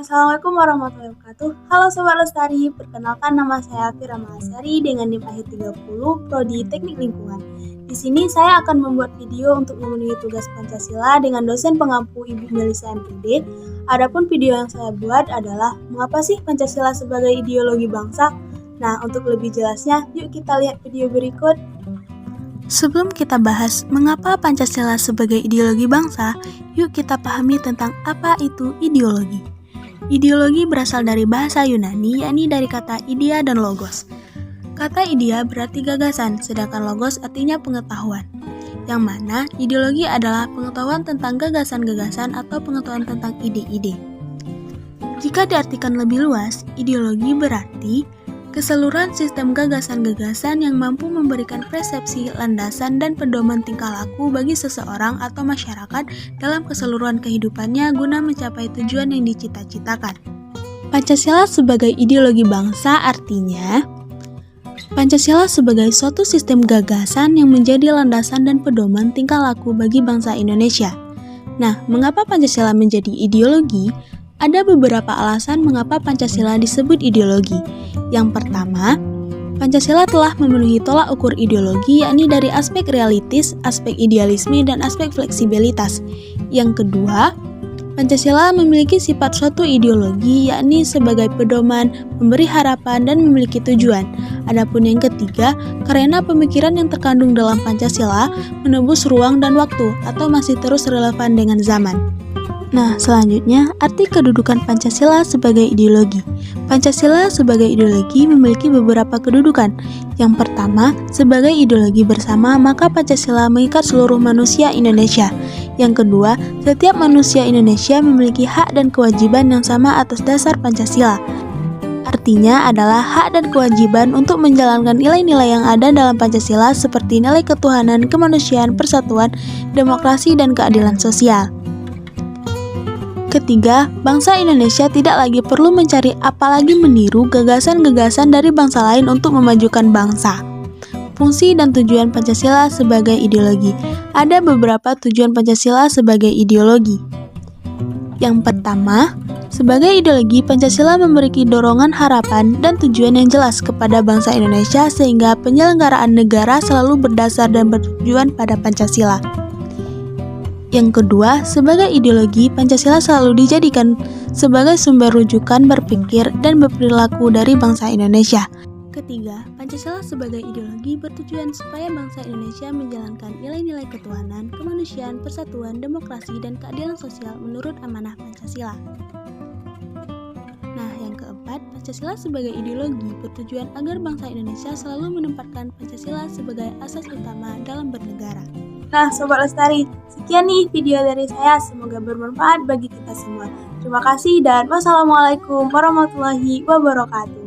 Assalamualaikum warahmatullahi wabarakatuh. Halo Sobat Lestari, perkenalkan nama saya Fira Mahasari dengan NIM akhir 30, Prodi Teknik Lingkungan. Di sini saya akan membuat video untuk memenuhi tugas Pancasila dengan dosen pengampu Ibu Melisa MPD. Adapun video yang saya buat adalah mengapa sih Pancasila sebagai ideologi bangsa? Nah, untuk lebih jelasnya, yuk kita lihat video berikut. Sebelum kita bahas mengapa Pancasila sebagai ideologi bangsa, yuk kita pahami tentang apa itu ideologi. Ideologi berasal dari bahasa Yunani, yakni dari kata idea dan logos. Kata idea berarti gagasan, sedangkan logos artinya pengetahuan. Yang mana ideologi adalah pengetahuan tentang gagasan-gagasan atau pengetahuan tentang ide-ide. Jika diartikan lebih luas, ideologi berarti keseluruhan sistem gagasan-gagasan yang mampu memberikan persepsi, landasan, dan pedoman tingkah laku bagi seseorang atau masyarakat dalam keseluruhan kehidupannya guna mencapai tujuan yang dicita-citakan. Pancasila sebagai ideologi bangsa artinya, Pancasila sebagai suatu sistem gagasan yang menjadi landasan dan pedoman tingkah laku bagi bangsa Indonesia. Nah, mengapa Pancasila menjadi ideologi? Ada beberapa alasan mengapa Pancasila disebut ideologi. Yang pertama, Pancasila telah memenuhi tolak ukur ideologi, yakni dari aspek realistis, aspek idealisme, dan aspek fleksibilitas. Yang kedua, Pancasila memiliki sifat suatu ideologi, yakni sebagai pedoman, memberi harapan, dan memiliki tujuan. Adapun yang ketiga, karena pemikiran yang terkandung dalam Pancasila menembus ruang dan waktu, atau masih terus relevan dengan zaman. Nah, selanjutnya, arti kedudukan Pancasila sebagai ideologi. Pancasila sebagai ideologi memiliki beberapa kedudukan. Yang pertama, sebagai ideologi bersama, maka Pancasila mengikat seluruh manusia Indonesia. Yang kedua, setiap manusia Indonesia memiliki hak dan kewajiban yang sama atas dasar Pancasila. Artinya adalah hak dan kewajiban untuk menjalankan nilai-nilai yang ada dalam Pancasila seperti nilai ketuhanan, kemanusiaan, persatuan, demokrasi, dan keadilan sosial. Ketiga, bangsa Indonesia tidak lagi perlu mencari apalagi meniru gagasan-gagasan dari bangsa lain untuk memajukan bangsa. Fungsi dan tujuan Pancasila sebagai ideologi. Ada beberapa tujuan Pancasila sebagai ideologi. Yang pertama, sebagai ideologi Pancasila memberi dorongan harapan dan tujuan yang jelas kepada bangsa Indonesia sehingga penyelenggaraan negara selalu berdasar dan bertujuan pada Pancasila. Yang kedua, sebagai ideologi, Pancasila selalu dijadikan sebagai sumber rujukan berpikir dan berperilaku dari bangsa Indonesia. Ketiga, Pancasila sebagai ideologi bertujuan supaya bangsa Indonesia menjalankan nilai-nilai ketuhanan, kemanusiaan, persatuan, demokrasi, dan keadilan sosial menurut amanah Pancasila. Nah, yang keempat, Pancasila sebagai ideologi bertujuan agar bangsa Indonesia selalu menempatkan Pancasila sebagai asas utama dalam bernegara. Nah, Sobat Lestari, sekian nih video dari saya. Semoga bermanfaat bagi kita semua. Terima kasih dan wassalamualaikum warahmatullahi wabarakatuh.